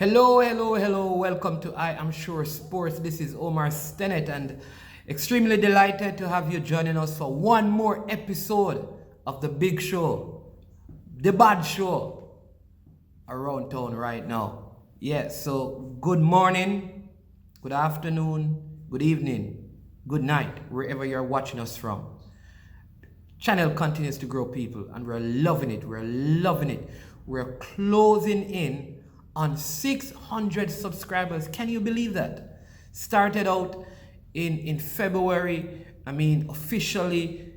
Hello, hello, hello. Welcome to I Am Sure Sports. This is Omar Stennett and extremely delighted to have you joining us for one more episode of the big show, the bad show around town right now. So good morning, good afternoon, good evening, good night, wherever you're watching us from. Channel continues to grow, people, and we're loving it. We're closing in on 600 subscribers. Can you believe that? Started out in February, officially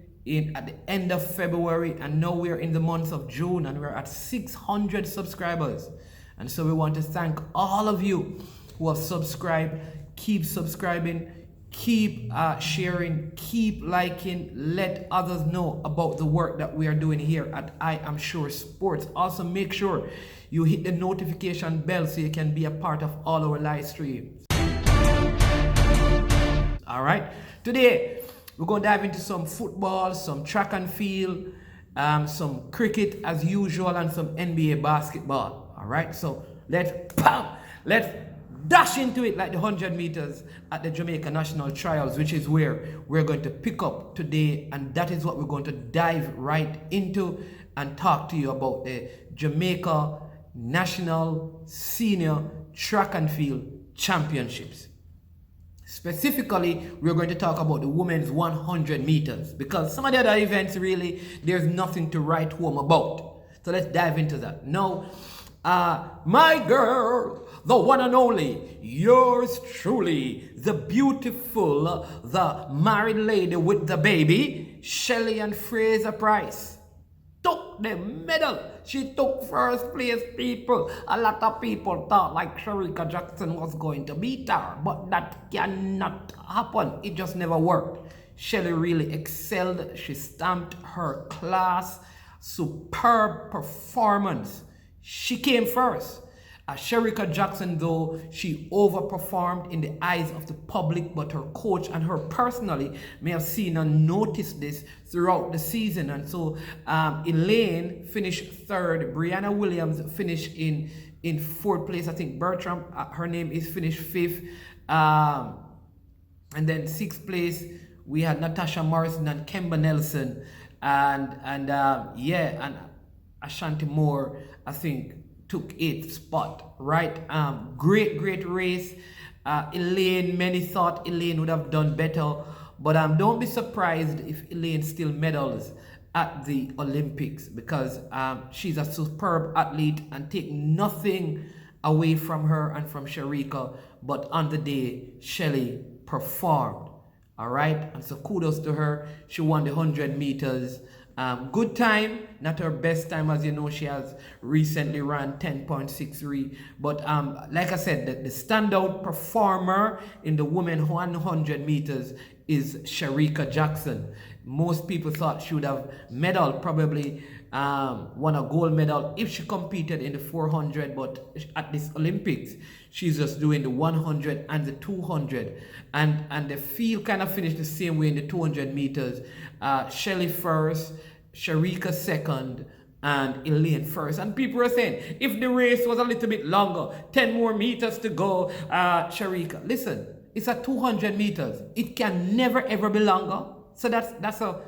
at the end of February, and now we're in the month of June and we're at 600 subscribers. And so we want to thank all of you who have subscribed. Keep subscribing, keep sharing, keep liking, let others know about the work that we are doing here at I Am Sure Sports. Also make sure you hit the notification bell so you can be a part of all our live streams. All right, today we're going to dive into some football, some track and field, some cricket as usual, and some NBA basketball. All right, so let's dash into it like the 100 meters at the Jamaica National Trials, which is where we're going to pick up today, and that is what we're going to dive right into and talk to you about the Jamaica National Senior Track and Field Championships. Specifically, we're going to talk about the women's 100 meters because some of the other events, really, there's nothing to write home about. So let's dive into that. Now, my girl, the one and only, yours truly, the beautiful, the married lady with the baby, Shelley and Fraser Price, took the medal. She took first place, people. A lot of people thought like Shericka Jackson was going to beat her, but that cannot happen. It just never worked. Shelley really excelled. She stamped her class. Superb performance. She came first. Shericka Jackson, though, she overperformed in the eyes of the public, but her coach and her personally may have seen and noticed this throughout the season. And so Elaine finished third. Brianna Williams finished in fourth place. I think Bertram, her name is, finished fifth. And then sixth place, we had Natasha Morrison and Kemba Nelson. And Ashanti Moore, I think, took 8th spot, right? Great race. Elaine, many thought Elaine would have done better, but don't be surprised if Elaine still medals at the Olympics because she's a superb athlete, and take nothing away from her and from Shericka, but on the day, Shelley performed, all right? And so kudos to her. She won the 100 meters. Good time, not her best time, as you know. She has recently ran 10.63, but like I said, the standout performer in the women 100 meters is Shericka Jackson. Most people thought she would have medaled, probably won a gold medal if she competed in the 400, but at this Olympics she's just doing the 100 and the 200, and the field kind of finished the same way in the 200 meters. Shelley first, Shericka second, and Elaine first. And people are saying, if the race was a little bit longer, 10 more meters to go, Shericka. Listen, it's a 200 meters. It can never ever be longer. So that's a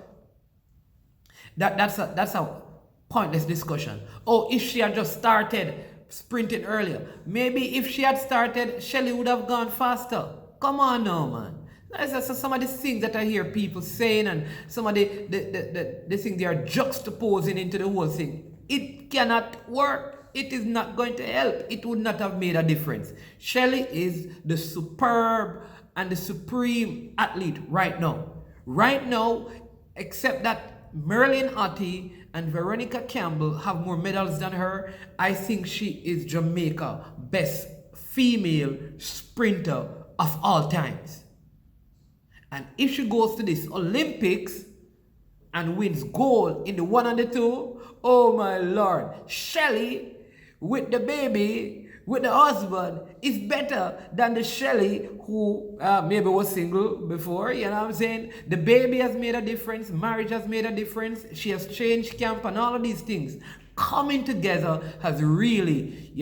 pointless discussion. Oh, if she had just started sprinting earlier, maybe if she had started, Shelley would have gone faster. Come on now, man. So some of the things that I hear people saying, and some of the things they are juxtaposing into the whole thing, it cannot work. It is not going to help. It would not have made a difference. Shelley is the superb and the supreme athlete right now. Right now, except that Merlin Ottey and Veronica Campbell have more medals than her, I think she is Jamaica's best female sprinter of all times. And if she goes to this Olympics and wins gold in the 1 and the 2, oh my Lord, Shelley with the baby, with the husband, is better than the Shelley who maybe was single before, you know what I'm saying? The baby has made a difference, marriage has made a difference, she has changed camp, and all of these things coming together has really,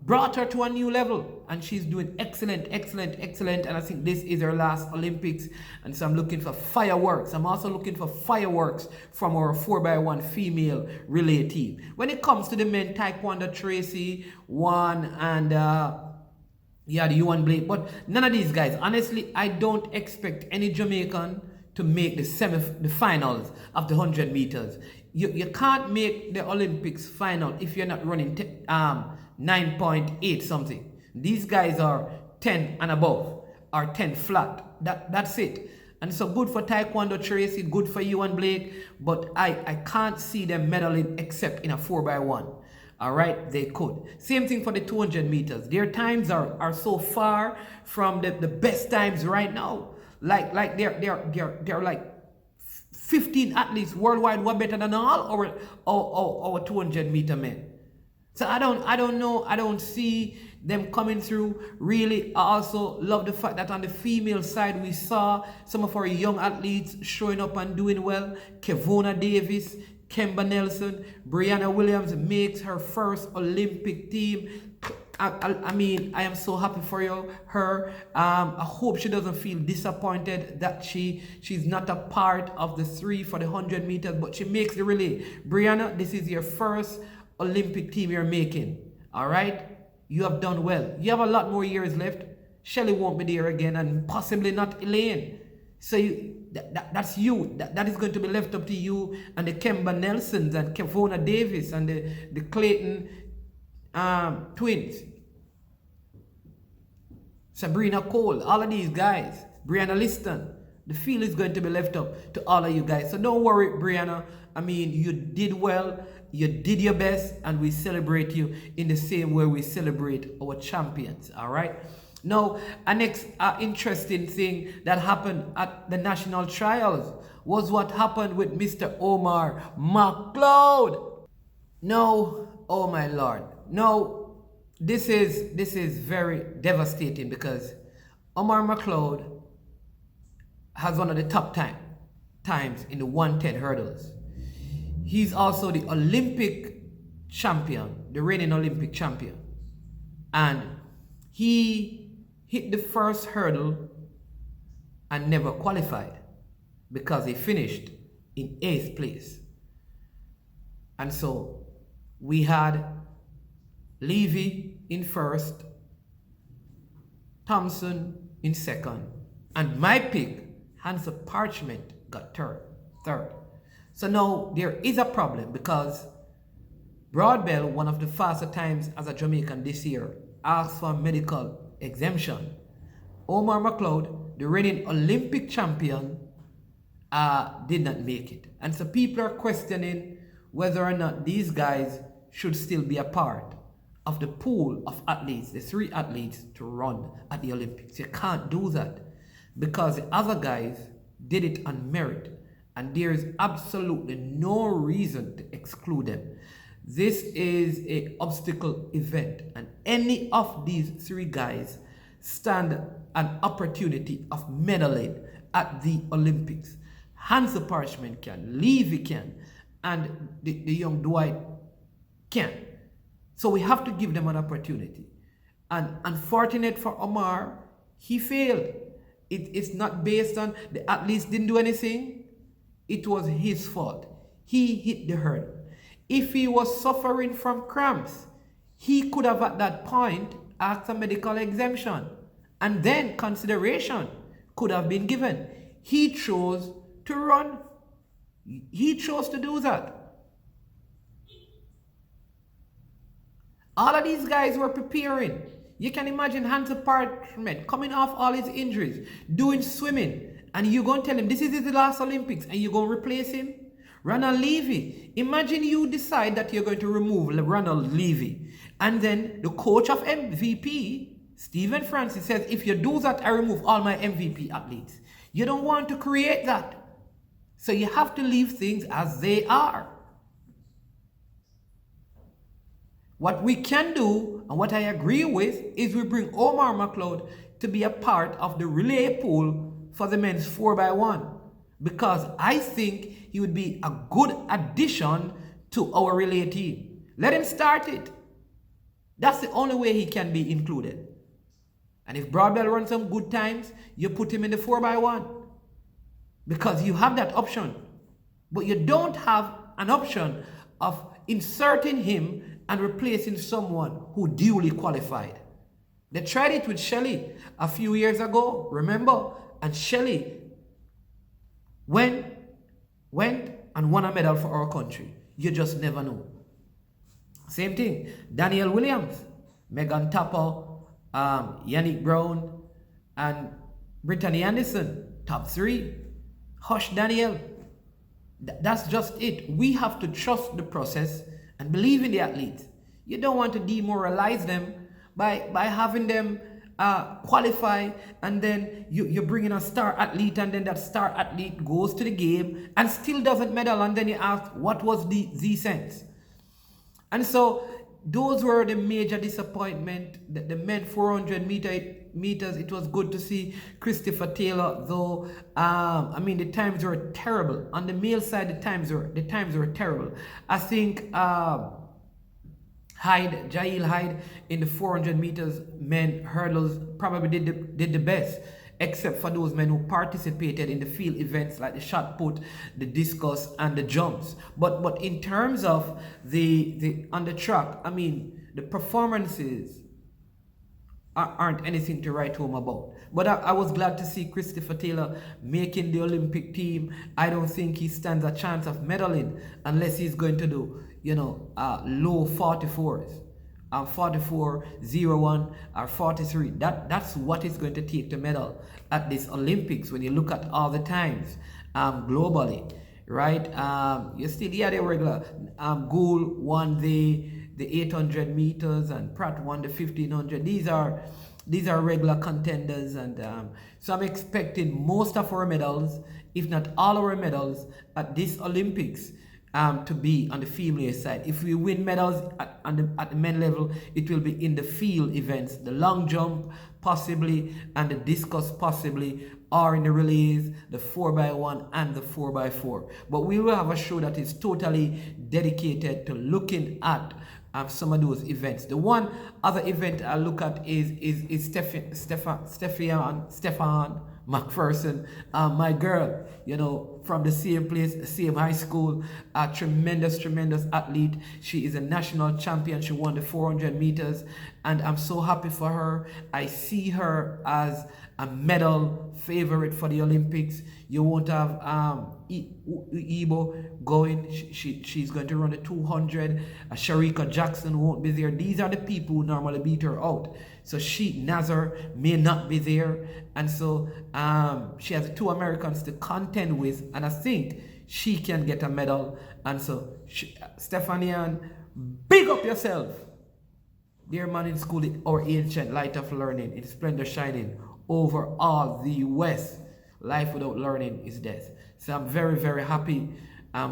brought her to a new level, and she's doing excellent, excellent, excellent. And I think this is her last Olympics, and so I'm looking for fireworks. I'm also looking for fireworks from our 4x1 female relay team. When it comes to the men, Taekwondo, Tracy won, and yeah, the Yuan Blake, but none of these guys. Honestly, I don't expect any Jamaican to make the finals of the 100 meters. You can't make the Olympics final if you're not running 9.8 something. These guys are 10 and above, or 10 flat. That's it. And so good for Taekwondo Tracy, good for Yuan Blake, but I can't see them medaling except in a 4x1. All right, they could. Same thing for the 200 meters. Their times are so far from the best times right now. Like they're like 15 athletes worldwide who are better than all our 200 meter men. So I don't know. I don't see them coming through. Really, I also love the fact that on the female side we saw some of our young athletes showing up and doing well. Kevona Davis, Kemba Nelson, Brianna Williams makes her first Olympic team. I mean, I am so happy for her. I hope she doesn't feel disappointed that she's not a part of the 3 for the 100 meters, but she makes the relay. Brianna, this is your first Olympic team you're making. All right? You have done well. You have a lot more years left. Shelly won't be there again, and possibly not Elaine. So that's you. That is going to be left up to you and the Kemba Nelsons and Kevona Davis and the Clayton twins. Sabrina Cole, all of these guys. Brianna Liston. The field is going to be left up to all of you guys. So don't worry, Brianna. I mean, you did well. You did your best, and we celebrate you in the same way we celebrate our champions. All right? Now, a next interesting thing that happened at the national trials was what happened with Mr. Omar McLeod. No, oh my Lord. No, this is very devastating because Omar McLeod has one of the top times in the 110 hurdles. He's also the Olympic champion, the reigning Olympic champion. And he hit the first hurdle and never qualified because he finished in 8th place. And so we had Levy in first, Thompson in second, and my pick, Hansa Parchment, got third. So now there is a problem because Broadbell, one of the faster times as a Jamaican this year, asked for medical exemption. Omar McLeod, the reigning Olympic champion, did not make it. And so people are questioning whether or not these guys should still be a part of the pool of athletes, the 3 athletes to run at the Olympics. You can't do that because the other guys did it on merit, and there is absolutely no reason to exclude them. This is an obstacle event, and any of these 3 guys stand an opportunity of medaling at the Olympics. Hansa Parchment can, Levy can, and the young Dwight can. So we have to give them an opportunity. And unfortunate for Omar, he failed. It's not based on the athletes didn't do anything. It was his fault. He hit the hurdle. If he was suffering from cramps, he could have at that point asked a medical exemption, and then consideration could have been given. He chose to run. He chose to do that. All of these guys were preparing. You can imagine Hansa Parchment coming off all his injuries, doing swimming, and you're going to tell him this is his last Olympics, and you're going to replace him? Ronald Levy. Imagine you decide that you're going to remove Ronald Levy, and then the coach of MVP, Stephen Francis, says, if you do that, I remove all my MVP athletes. You don't want to create that. So you have to leave things as they are. What we can do, and what I agree with, is we bring Omar McLeod to be a part of the relay pool for the men's 4x1. Because I think he would be a good addition to our relay team. Let him start it. That's the only way he can be included. And if Broadbell runs some good times, you put him in the 4x1 because you have that option. But you don't have an option of inserting him and replacing someone who duly qualified. They tried it with Shelley a few years ago, remember? And Shelley went and won a medal for our country. You just never know. Same thing, Daniel Williams, Megan Tapper, Yannick Brown, and Brittany Anderson, top 3. Hush Daniel. That's just it. We have to trust the process and believe in the athletes. You don't want to demoralize them by having them qualify, and then you bring in a star athlete, and then that star athlete goes to the game and still doesn't medal, and then you ask, what was the sense? And so those were the major disappointment. The men 400 meters, it was good to see Christopher Taylor, though I mean the times were terrible. On the male side, the times were terrible. I think Jail Hyde in the 400 meters men hurdles probably did the best, except for those men who participated in the field events like the shot put, the discus, and the jumps. But in terms of the on the track, I mean the performances aren't anything to write home about. But I was glad to see Christopher Taylor making the Olympic team. I don't think he stands a chance of medaling unless he's going to do, low 44s. 44, 01, or 43. That's what it's going to take to medal at this Olympics when you look at all the times globally, right? You still, the regular. Gould won the 800 meters and Pratt won the 1500. These are regular contenders, and so I'm expecting most of our medals, if not all our medals, at this Olympics to be on the female side. If we win medals at the men level, it will be in the field events, the long jump possibly, and the discus possibly, or in the relays, the 4x1 and the 4x4. But we will have a show that is totally dedicated to looking at some of those events. The one other event I look at is Stefan McPherson, my girl, from the same place, same high school, a tremendous athlete. She is a national champion. She won the 400 meters, and I'm so happy for her. I see her as a medal favorite for the Olympics. You won't have Ibo going. She's going to run the 200. Sharika Jackson won't be there. These are the people who normally beat her out. So Nazar may not be there. And so she has 2 Americans to contend with. And I think she can get a medal. And so Stephanian, big up yourself. Dear man in school, our ancient light of learning, its splendor shining over all the West. Life without learning is death. So I'm very, very happy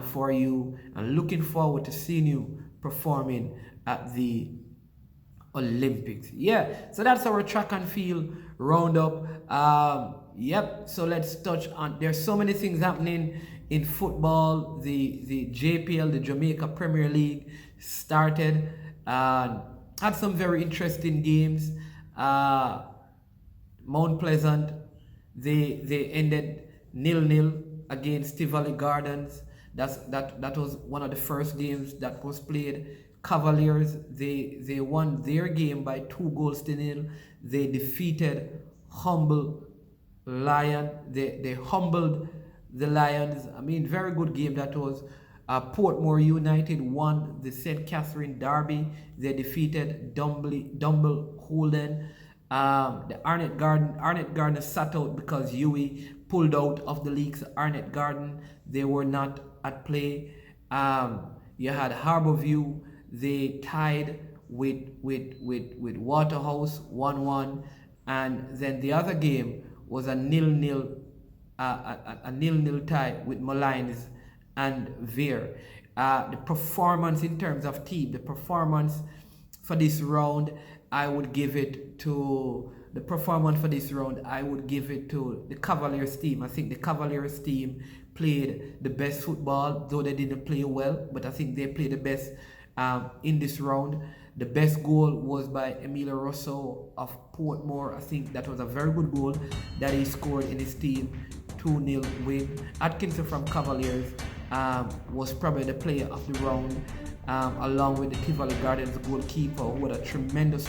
for you and looking forward to seeing you performing at the Olympics. Yeah, so that's our track and field roundup. Yep, so let's touch on, there's so many things happening in football. The JPL, the Jamaica Premier League, started. Had some very interesting games. Mount Pleasant, they ended 0-0 against Tivoli Gardens. That was one of the first games that was played. Cavaliers, they won their game by 2-0. They defeated humble Lion. They humbled the Lions. I mean, very good game that was. Portmore United won the St. Catherine Derby. They defeated Dumble Holden. The Arnett Garden sat out because UWI pulled out of the leagues. Arnett Garden, they were not at play. You had Harborview, they tied with Waterhouse 1-1, and then the other game was a 0-0 tie with Malines and Veer. The performance in terms of team, the performance for this round, I would give it to the Cavaliers team. I think the Cavaliers team played the best football, though they didn't play well, but I think they played the best in this round. The best goal was by Emilio Rosso of Portmore. I think that was a very good goal that he scored in his team 2-0 win. Atkinson from Cavaliers was probably the player of the round, along with the Tivoli Gardens goalkeeper, who had a tremendous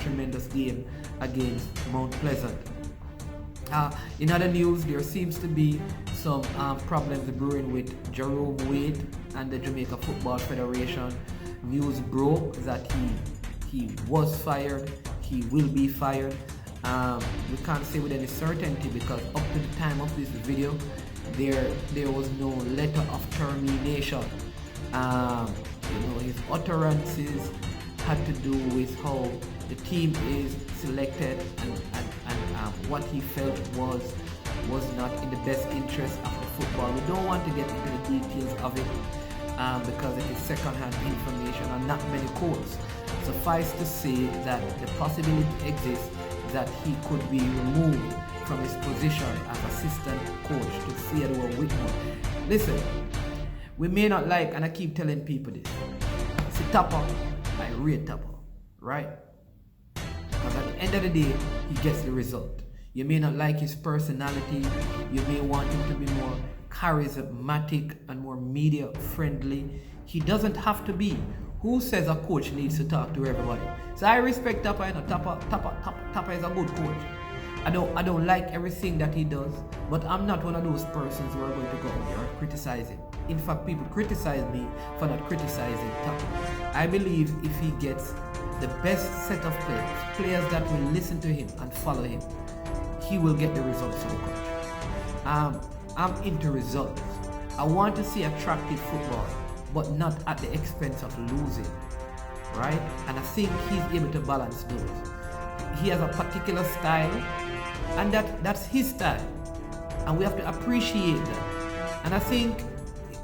game against Mount Pleasant. In other news, there seems to be some problems brewing with Jerome Wade and the Jamaica Football Federation. News broke that he was fired, he will be fired. We can't say with any certainty because up to the time of this video, there was no letter of termination. His utterances had to do with how the team is selected and what he felt was not in the best interest of the football. We don't want to get into the details of it because it is second-hand information and not many quotes. Suffice to say that the possibility exists that he could be removed from his position as assistant coach to Theodore Whitmore. Listen, we may not like, and I keep telling people this, see Tapa, I rate Tapa, right? Because at the end of the day, he gets the result. You may not like his personality, you may want him to be more charismatic and more media friendly. He doesn't have to be. Who says a coach needs to talk to everybody? So I respect Tapa, Tapa is a good coach. I don't like everything that he does, but I'm not one of those persons who are going to go out there and criticize him. In fact, people criticize me for not criticizing Tapa. I believe if he gets the best set of players that will listen to him and follow him, he will get the results of the coach. I'm into results. I want to see attractive football, but not at the expense of losing, right? And I think he's able to balance those. He has a particular style, and that's his style, and we have to appreciate that. And I think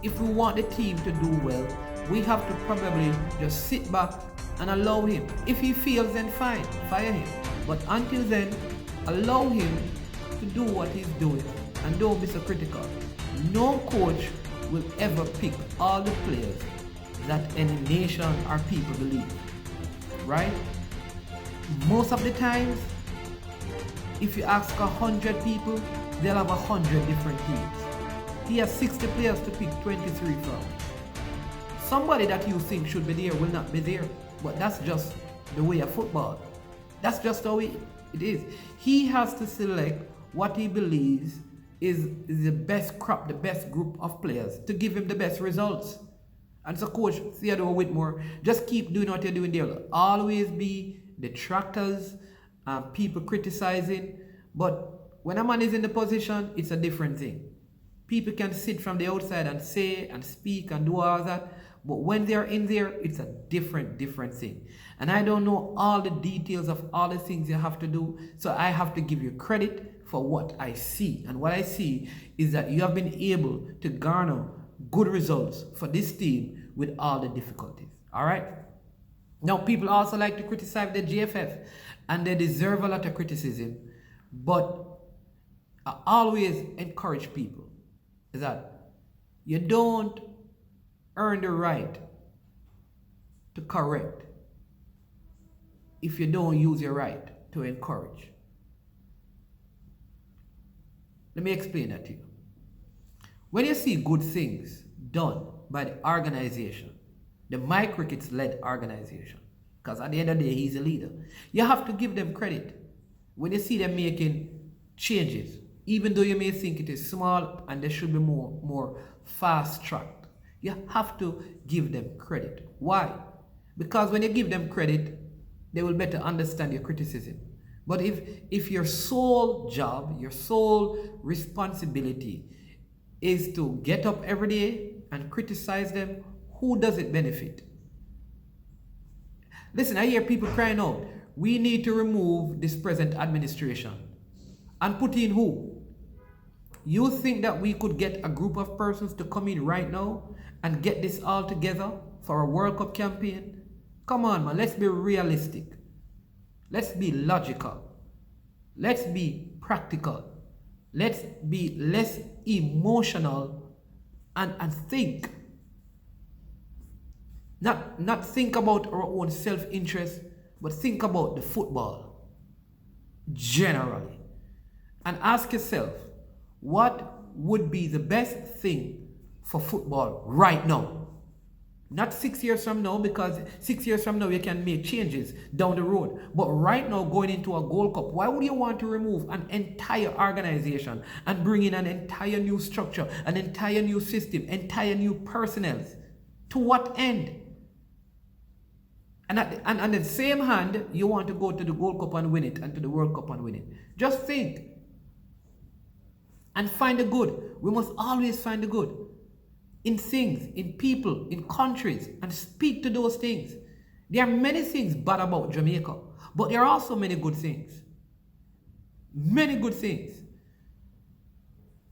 if we want the team to do well, we have to probably just sit back and allow him. If he fails, then fine, fire him. But until then, allow him to do what he's doing and don't be so critical. No coach will ever pick all the players that any nation or people believe, right? Most of the times, if you ask 100 people, they'll have 100 different teams. He has 60 players to pick 23 from. Somebody that you think should be there will not be there, but that's just the way of football. That's just how it is. He has to select what he believes is the best crop, the best group of players to give him the best results. And so Coach Theodore Whitmore, just keep doing what you're doing there. Always be detractors, people criticizing, but when a man is in the position, it's a different thing. People can sit from the outside and say and speak and do all that, but when they're in there, it's a different thing. And I don't know all the details of all the things you have to do, so I have to give you credit for what I see. And what I see is that you have been able to garner good results for this team with all the difficulties. All right? Now, people also like to criticize the GFF, and they deserve a lot of criticism, but I always encourage people is that you don't earn the right to correct if you don't use your right to encourage. Let me explain that to you. When you see good things done by the organization, the Mike Ricketts led organization, because at the end of the day, he's a leader, you have to give them credit. When you see them making changes, even though you may think it is small and there should be more fast-tracked, you have to give them credit. Why? Because when you give them credit, they will better understand your criticism. But if your sole job, your sole responsibility is to get up every day and criticize them, who does it benefit? Listen, I hear people crying out, we need to remove this present administration. And put in who? You think that we could get a group of persons to come in right now and get this all together for a World Cup campaign? Come on, man, let's be realistic. Let's be logical. Let's be practical. Let's be less emotional and think. Not think about our own self-interest, but think about the football generally and ask yourself, what would be the best thing for football right now? Not 6 years from now, because 6 years from now you can make changes down the road. But right now, going into a Gold Cup, why would you want to remove an entire organization and bring in an entire new structure, an entire new system, entire new personnel? To what end? And on the same hand, you want to go to the Gold Cup and win it, and to the World Cup and win it. Just think and find the good. We must always find the good in things, in people, in countries, and speak to those things. There are many things bad about Jamaica, but there are also many good things. Many good things.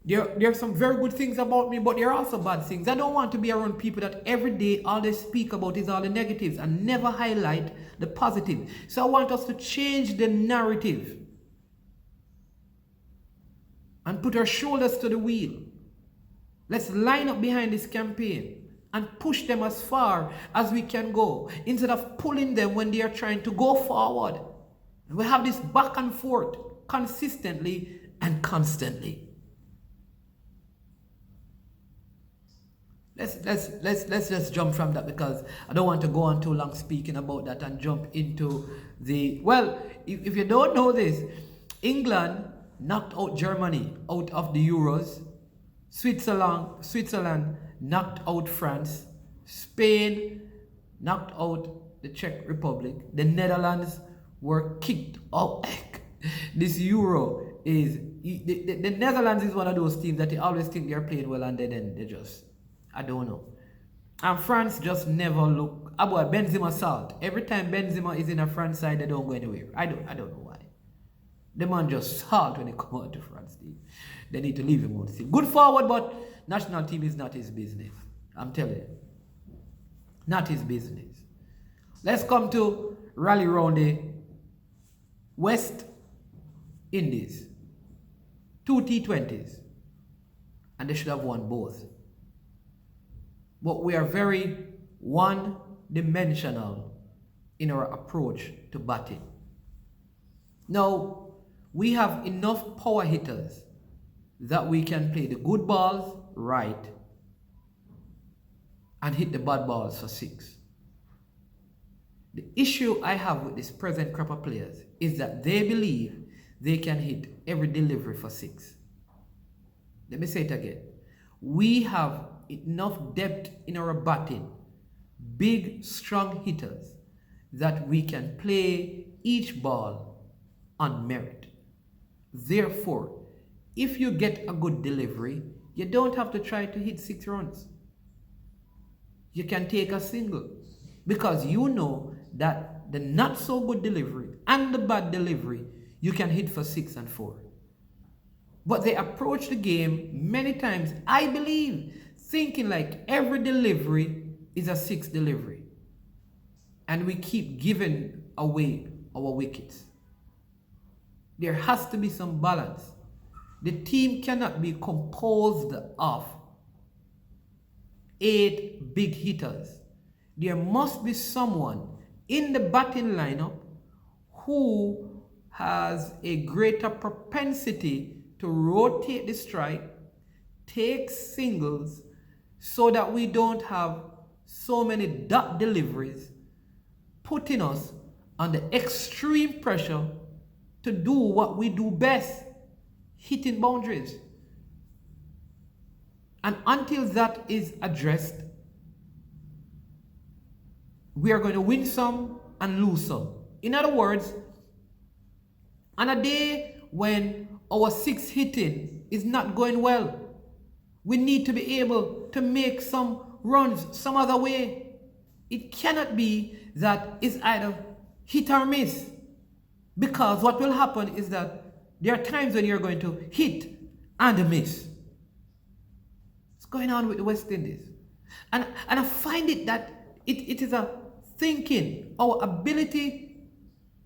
There are some very good things about me, but there are also bad things. I don't want to be around people that every day all they speak about is all the negatives and never highlight the positive. So I want us to change the narrative and put our shoulders to the wheel. Let's line up behind this campaign and push them as far as we can go, instead of pulling them when they are trying to go forward. We have this back and forth consistently and constantly. Let's just jump from that, because I don't want to go on too long speaking about that and jump into the, well, if you don't know this, England knocked out Germany out of the Euros. Switzerland knocked out France. Spain knocked out the Czech Republic. The Netherlands were kicked out. This Euro is, the Netherlands is one of those teams that they always think they're playing well and then they just, I don't know. And France just never look. About Benzema salt. Every time Benzema is in a France side, they don't go anywhere. I don't know why. The man just salt when they come out to France team. They need to leave him on the team. Good forward, but national team is not his business. I'm telling you. Not his business. Let's come to rally round the West Indies. 2 T20s. And they should have won both. But we are very one-dimensional in our approach to batting. Now, we have enough power hitters that we can play the good balls right and hit the bad balls for 6. The issue I have with this present crop of players is that they believe they can hit every delivery for 6. Let me say it again. We have enough depth in our batting, big, strong hitters, that we can play each ball on merit. Therefore, if you get a good delivery, you don't have to try to hit 6 runs. You can take a single, because you know that the not so good delivery and the bad delivery you can hit for 6 and 4. But they approach the game many times, I believe, thinking like every delivery is a 6 delivery. And we keep giving away our wickets. There has to be some balance. The team cannot be composed of 8 big hitters. There must be someone in the batting lineup who has a greater propensity to rotate the strike, take singles, so that we don't have so many dot deliveries, putting us under extreme pressure to do what we do best, hitting boundaries. And until that is addressed, we are going to win some and lose some. In other words, on a day when our 6 hitting is not going well, we need to be able to make some runs some other way. It cannot be that it's either hit or miss. Because what will happen is that there are times when you're going to hit and miss. What's going on with the West Indies? And I find it that it is a thinking, our ability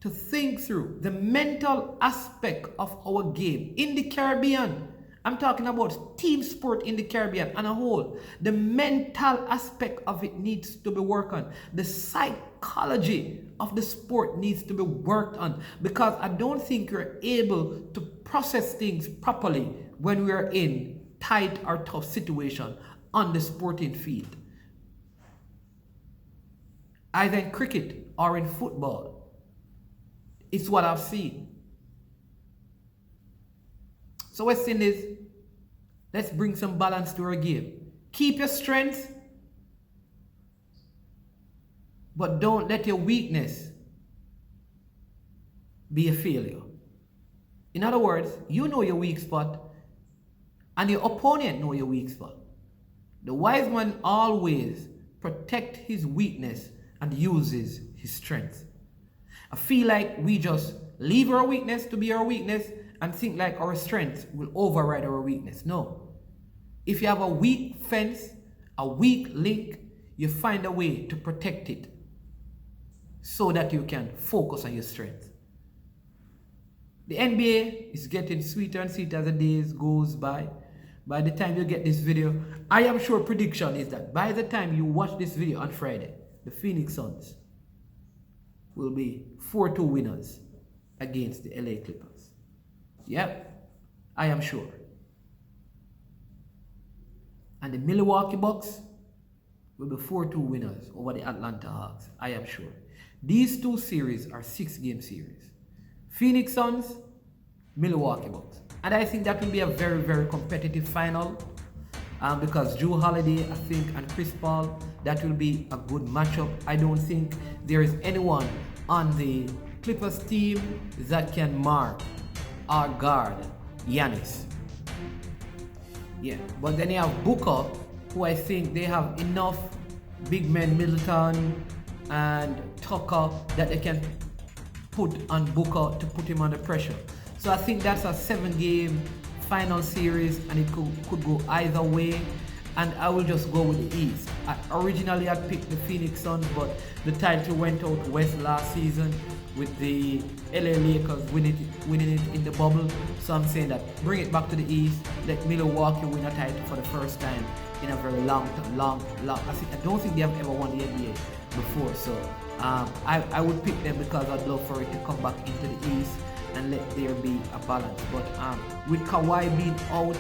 to think through the mental aspect of our game in the Caribbean I'm talking about team sport in the Caribbean on a whole. The mental aspect of it needs to be worked on. The psychology of the sport needs to be worked on, because I don't think you're able to process things properly when we're in tight or tough situation on the sporting field, either in cricket or in football. It's what I've seen. So West Indies, let's bring some balance to our game. Keep your strengths, but don't let your weakness be a failure. In other words, you know your weak spot, and your opponent know your weak spot. The wise man always protects his weakness and uses his strength. I feel like we just leave our weakness to be our weakness and think like our strength will override our weakness. No. If you have a weak fence, a weak link, you find a way to protect it so that you can focus on your strength. The NBA is getting sweeter and sweeter as the days goes by. By the time you get this video, I am sure prediction is that by the time you watch this video on Friday, the Phoenix Suns will be 4-2 winners against the LA Clippers. Yep, I am sure. And the Milwaukee Bucks will be 4-2 winners over the Atlanta Hawks. I am sure. These two series are 6-game series. Phoenix Suns, Milwaukee Bucks. And I think that will be a very, very competitive final. Because Jrue Holiday, I think, and Chris Paul, that will be a good matchup. I don't think there is anyone on the Clippers team that can mark or guard Giannis. Yeah, but then you have Booker, who I think they have enough big men, Middleton and Tucker, that they can put on Booker to put him under pressure. So I think that's a 7-game final series, and it could go either way. And I will just go with the East. Originally I picked the Phoenix Suns, but the title went out west last season with the LA Lakers winning it in the bubble. So I'm saying that bring it back to the East. Let Milwaukee win a title for the first time in a very long. I don't think they have ever won the NBA before. So I would pick them because I'd love for it to come back into the East and let there be a balance. But with Kawhi being out,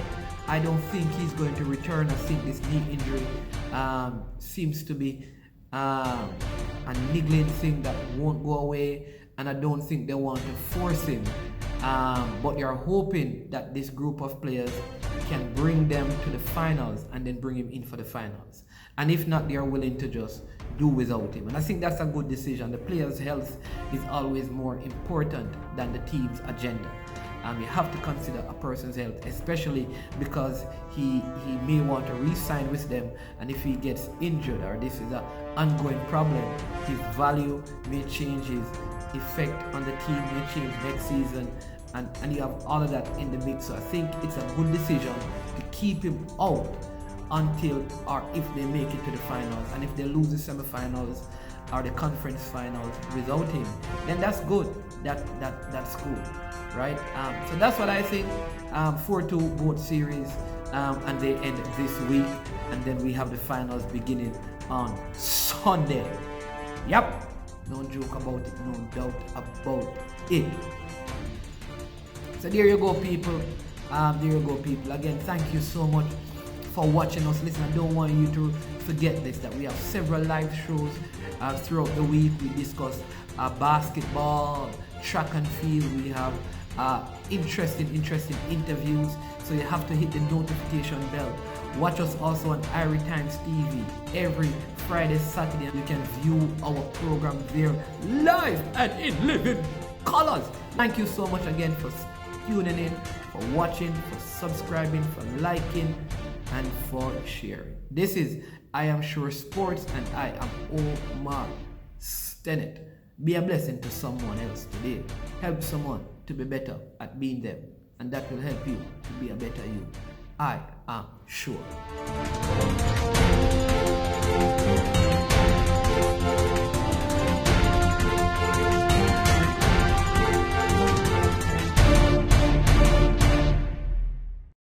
I don't think he's going to return. I think this knee injury seems to be a niggling thing that won't go away, and I don't think they want to force him. But they're hoping that this group of players can bring them to the finals and then bring him in for the finals. And if not, they are willing to just do without him. And I think that's a good decision. The player's health is always more important than the team's agenda. You have to consider a person's health, especially because he may want to re-sign with them, and if he gets injured or this is an ongoing problem, his value may change, his effect on the team may change next season, and you have all of that in the mix. So I think it's a good decision to keep him out until or if they make it to the finals. And if they lose the semifinals or the conference finals without him, then that's good. That's cool, right? So that's what I think. 4-2 both series, and they end this week, and then we have the finals beginning on Sunday. Yep, no joke about it, no doubt about it. So there you go, people. Again, thank you so much for watching us. Listen, I don't want you to forget this, that we have several live shows throughout the week. We discuss basketball, track and field. We have interesting interviews, so you have to hit the notification bell. Watch us also on Irie Times TV every Friday, Saturday. You can view our program there live and in living colors. Thank you so much again for tuning in, for watching, for subscribing, for liking, and for sharing. This is I Am Sure Sports, and I am Omar Stennett. Be a blessing to someone else today. Help someone to be better at being them, and that will help you to be a better you. I am sure.